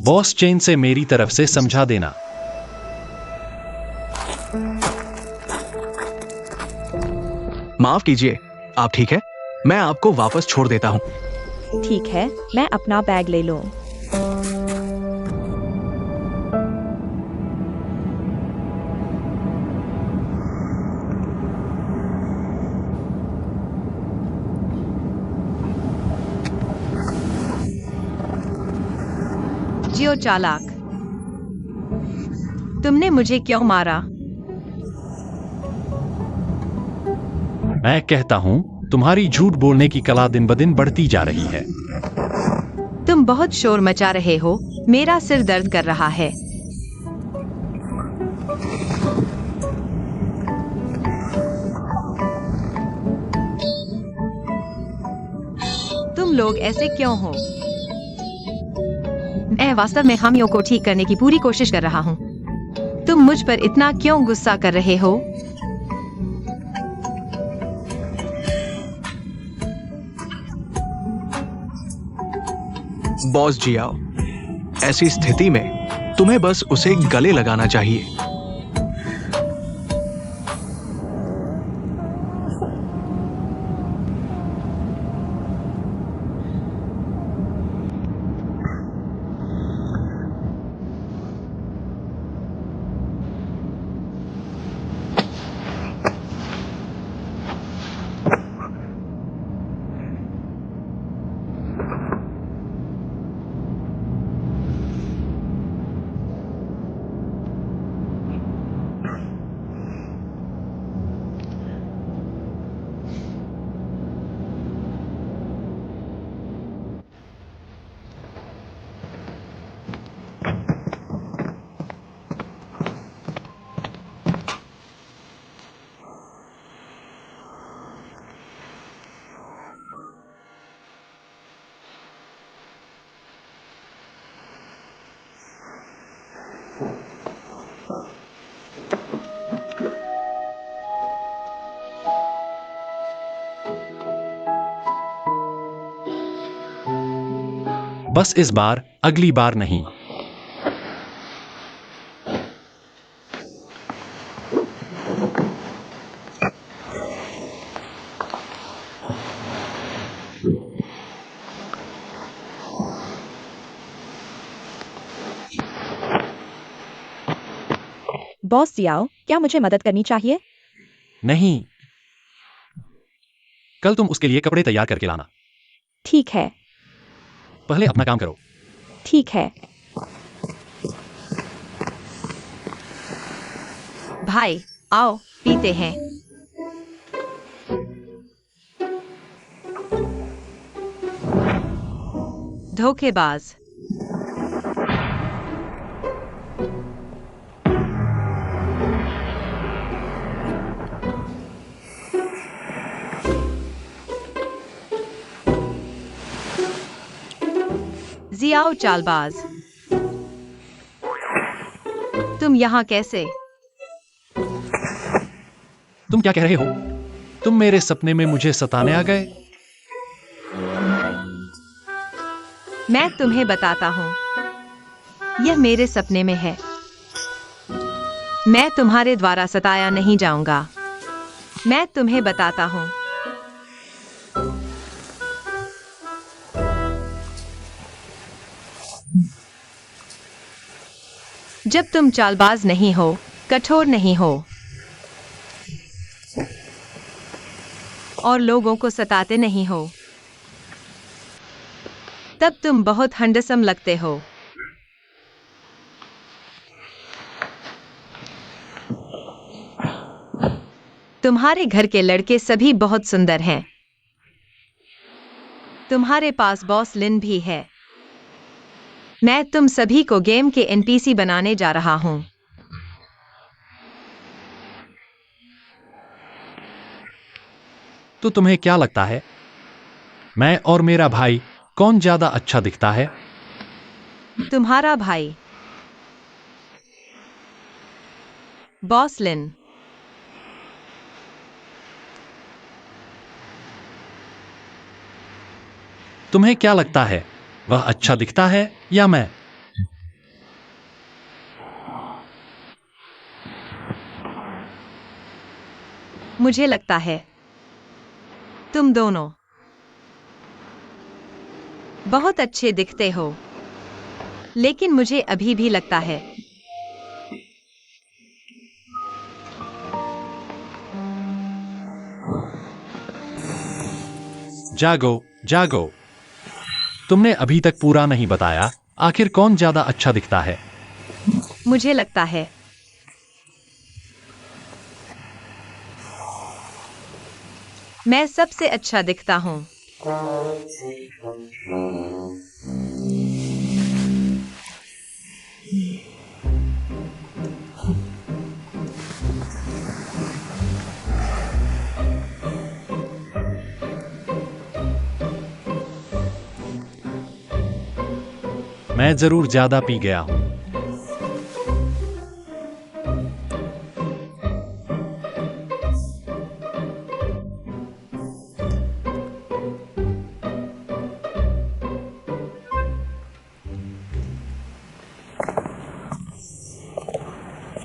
बॉस चेन से मेरी तरफ से समझा देना। माफ कीजिए, आप ठीक है? मैं आपको वापस छोड़ देता हूँ। ठीक है, मैं अपना बैग ले लूं। जियो चालाक, तुमने मुझे क्यों मारा? मैं कहता हूँ, तुम्हारी झूठ बोलने की कला दिन ब दिन बढ़ती जा रही है। तुम बहुत शोर मचा रहे हो, मेरा सिर दर्द कर रहा है। तुम लोग ऐसे क्यों हो? मैं वास्तव में खामियों को ठीक करने की पूरी कोशिश कर रहा हूँ। तुम मुझ पर इतना क्यों गुस्सा कर रहे हो? बॉस जियाओ, ऐसी स्थिति में तुम्हें बस उसे गले लगाना चाहिए। बस इस बार, अगली बार नहीं। बॉस जियाओ, क्या मुझे मदद करनी चाहिए? नहीं, कल तुम उसके लिए कपड़े तैयार करके लाना। ठीक है। पहले अपना काम करो। ठीक है। भाई, आओ पीते हैं। धोखेबाज। जियाओ चालबाज। तुम यहाँ कैसे? तुम क्या कह रहे हो? तुम मेरे सपने में मुझे सताने आ गए? मैं तुम्हें बताता हूँ, यह मेरे सपने में है। मैं तुम्हारे द्वारा सताया नहीं जाऊंगा। मैं तुम्हें बताता हूँ। जब तुम चालबाज नहीं हो, कठोर नहीं हो और लोगों को सताते नहीं हो, तब तुम बहुत हैंडसम लगते हो। तुम्हारे घर के लड़के सभी बहुत सुंदर हैं। तुम्हारे पास बॉस लिन भी है। मैं तुम सभी को गेम के एनपीसी बनाने जा रहा हूं। तो तुम्हें क्या लगता है, मैं और मेरा भाई कौन ज्यादा अच्छा दिखता है? तुम्हारा भाई, बॉस लिन। तुम्हें क्या लगता है, वह अच्छा दिखता है या मैं? मुझे लगता है तुम दोनों बहुत अच्छे दिखते हो, लेकिन मुझे अभी भी लगता है जागो, जागो। तुमने अभी तक पूरा नहीं बताया, आखिर कौन ज्यादा अच्छा दिखता है? मुझे लगता है मैं सबसे अच्छा दिखता हूं। मैं जरूर ज्यादा पी गया हूं।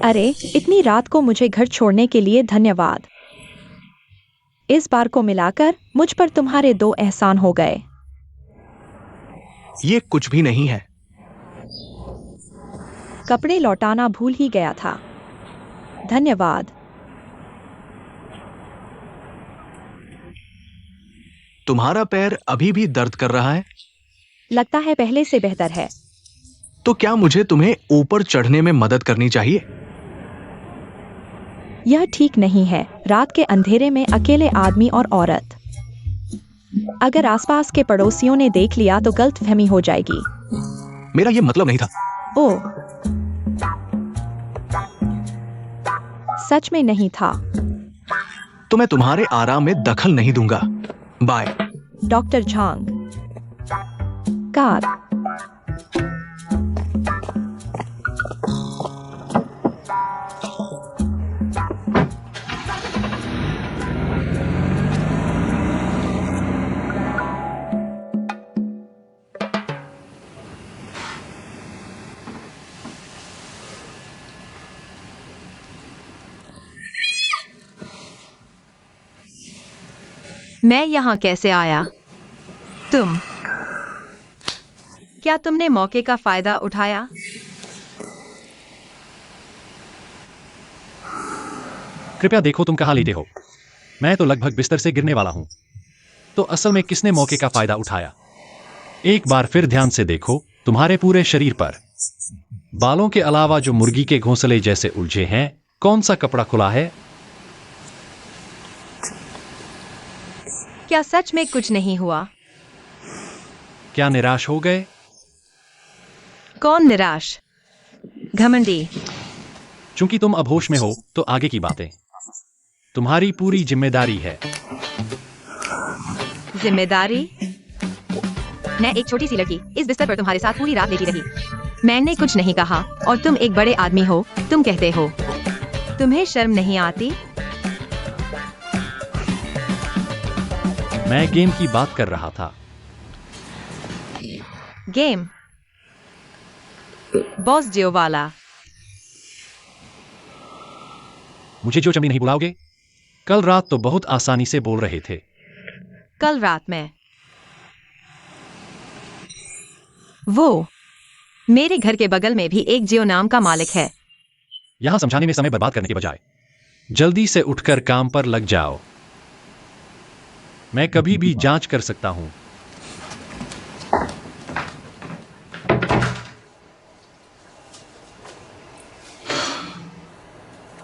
अरे, इतनी रात को मुझे घर छोड़ने के लिए धन्यवाद। इस बार को मिलाकर मुझ पर तुम्हारे 2 एहसान हो गए। ये कुछ भी नहीं है। कपड़े लौटाना भूल ही गया था। धन्यवाद। तुम्हारा पैर अभी भी दर्द कर रहा है? लगता है पहले से बेहतर है। तो क्या मुझे तुम्हें ऊपर चढ़ने में मदद करनी चाहिए? यह ठीक नहीं है, रात के अंधेरे में अकेले आदमी और औरत। अगर आसपास के पड़ोसियों ने देख लिया तो गलतफहमी हो जाएगी। मेरा ये मतलब नहीं था। ओह, सच में नहीं था। तो मैं तुम्हारे आराम में दखल नहीं दूंगा। बाय। डॉक्टर झांग। कार। मैं यहाँ कैसे आया? तुम क्या तुमने मौके का फायदा उठाया? कृपया देखो तुम कहाँ लेटे हो। मैं तो लगभग बिस्तर से गिरने वाला हूं। तो असल में किसने मौके का फायदा उठाया? एक बार फिर ध्यान से देखो तुम्हारे पूरे शरीर पर बालों के अलावा जो मुर्गी के घोंसले जैसे उलझे हैं, कौन सा कपड़ा खुला है? क्या सच में कुछ नहीं हुआ? क्या निराश हो गए? कौन निराश? घमंडी। चूंकि तुम अब होश में हो तो आगे की बातें तुम्हारी पूरी जिम्मेदारी है। जिम्मेदारी? मैं एक छोटी सी लड़की इस बिस्तर पर तुम्हारे साथ पूरी रात लेटी रही। मैंने कुछ नहीं कहा और तुम एक बड़े आदमी हो, तुम कहते हो। तुम्हें शर्म नहीं आती? मैं गेम की बात कर रहा था। गेम? बॉस जियोवाला। मुझे जो चमड़ी नहीं बुलाओगे? कल रात तो बहुत आसानी से बोल रहे थे। कल रात में वो मेरे घर के बगल में भी एक जियो नाम का मालिक है। यहां समझाने में समय बर्बाद करने के बजाय जल्दी से उठकर काम पर लग जाओ। मैं कभी भी जांच कर सकता हूं।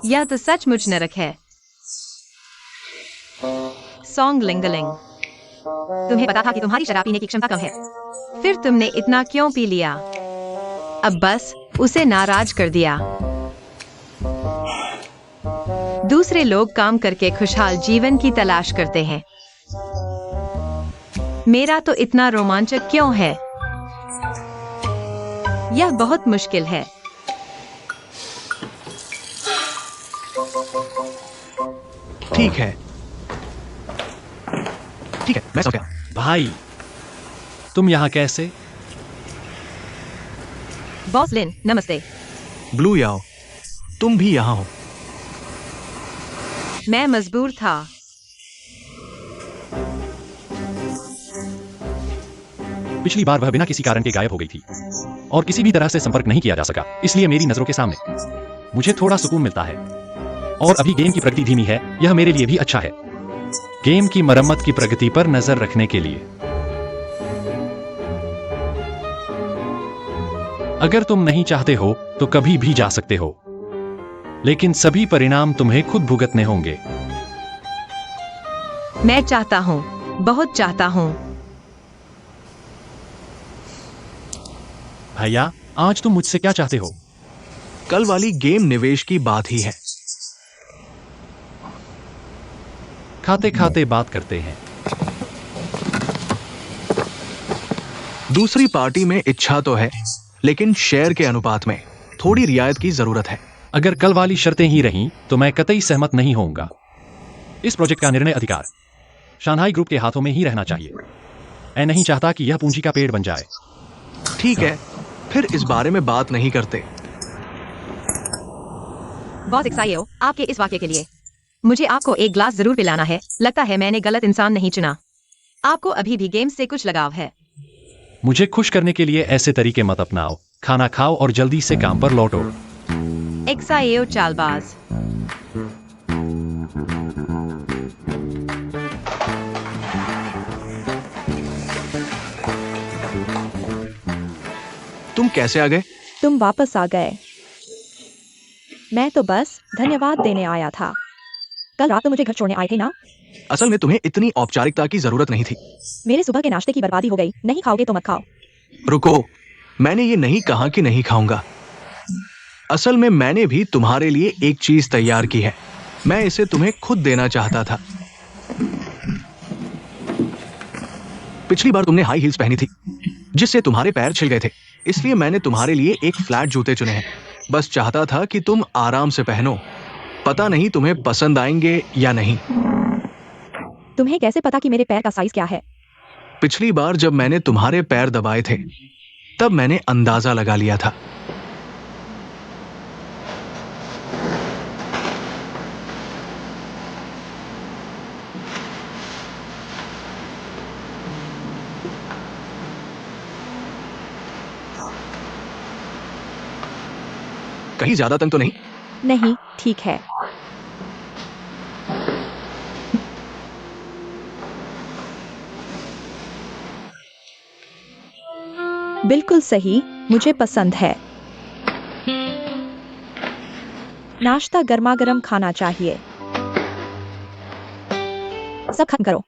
यह तो सचमुच नरक है। सॉन्ग लिंगलिंग। तुम्हें पता था कि तुम्हारी शराब पीने की क्षमता कम है। फिर तुमने इतना क्यों पी लिया? अब बस उसे नाराज कर दिया। दूसरे लोग काम करके खुशहाल जीवन की तलाश करते हैं। मेरा तो इतना रोमांचक क्यों है? यह बहुत मुश्किल है। ठीक है, ठीक है, मैं समझ गया। भाई, तुम यहां कैसे? बॉस लिन, नमस्ते। ब्लू याओ, तुम भी यहाँ हो। मैं मजबूर था। पिछली बार वह बिना किसी कारण के गायब हो गई थी और किसी भी तरह से संपर्क नहीं किया जा सका, इसलिए मेरी नजरों के सामने मुझे थोड़ा सुकून मिलता है। और अभी गेम की प्रगति धीमी है, यह मेरे लिए भी अच्छा है। गेम की मरम्मत की प्रगति पर नजर रखने के लिए। अगर तुम नहीं चाहते हो तो कभी भी जा सकते हो, लेकिन सभी परिणाम तुम्हें खुद भुगतने होंगे। मैं चाहता हूं, बहुत चाहता हूं। भैया, आज तुम मुझसे क्या चाहते हो? कल वाली गेम निवेश की बात ही है। खाते खाते बात करते हैं। दूसरी पार्टी में इच्छा तो है, लेकिन शेयर के अनुपात में थोड़ी रियायत की जरूरत है। अगर कल वाली शर्तें ही रहीं तो मैं कतई सहमत नहीं होऊंगा। इस प्रोजेक्ट का निर्णय अधिकार शांघाई ग्रुप के हाथों में ही रहना चाहिए। मैं नहीं चाहता कि यह पूंजी का पेड़ बन जाए। ठीक है, फिर इस बारे में बात नहीं करते। बॉस एक्साइयो, आपके इस वाक्य के लिए मुझे आपको एक ग्लास जरूर पिलाना है। लगता है मैंने गलत इंसान नहीं चुना। आपको अभी भी गेम से कुछ लगाव है। मुझे खुश करने के लिए ऐसे तरीके मत अपनाओ। खाना खाओ और जल्दी से काम पर लौटो। एक्साएओ चालबाज। तुम कैसे आ गए? तुम वापस आ गए। मैं तो बस धन्यवाद देने आया था। कल रात तो मुझे घर छोड़ने आए थे ना? असल में तुम्हें इतनी औपचारिकता की जरूरत नहीं थी। मेरे सुबह के नाश्ते की बर्बादी हो गई। नहीं खाओगे तो मत खाओ। रुको, मैंने ये नहीं कहा कि नहीं खाऊंगा। असल में मैंने भी तुम्हारे लिए एक चीज तैयार की है। मैं इसे तुम्हें खुद देना चाहता था। पिछली बार तुमने हाई हील्स पहनी थी, जिससे तुम्हारे पैर छिल गए थे, इसलिए मैंने तुम्हारे लिए एक फ्लैट जूते चुने हैं। बस चाहता था कि तुम आराम से पहनो। पता नहीं तुम्हें पसंद आएंगे या नहीं। तुम्हें कैसे पता कि मेरे पैर का साइज क्या है? पिछली बार जब मैंने तुम्हारे पैर दबाए थे, तब मैंने अंदाजा लगा लिया था। कहीं ज्यादा तंग तो नहीं? नहीं, ठीक है। बिल्कुल सही, मुझे पसंद है। नाश्ता गर्मा गर्म खाना चाहिए। सब खत्म करो।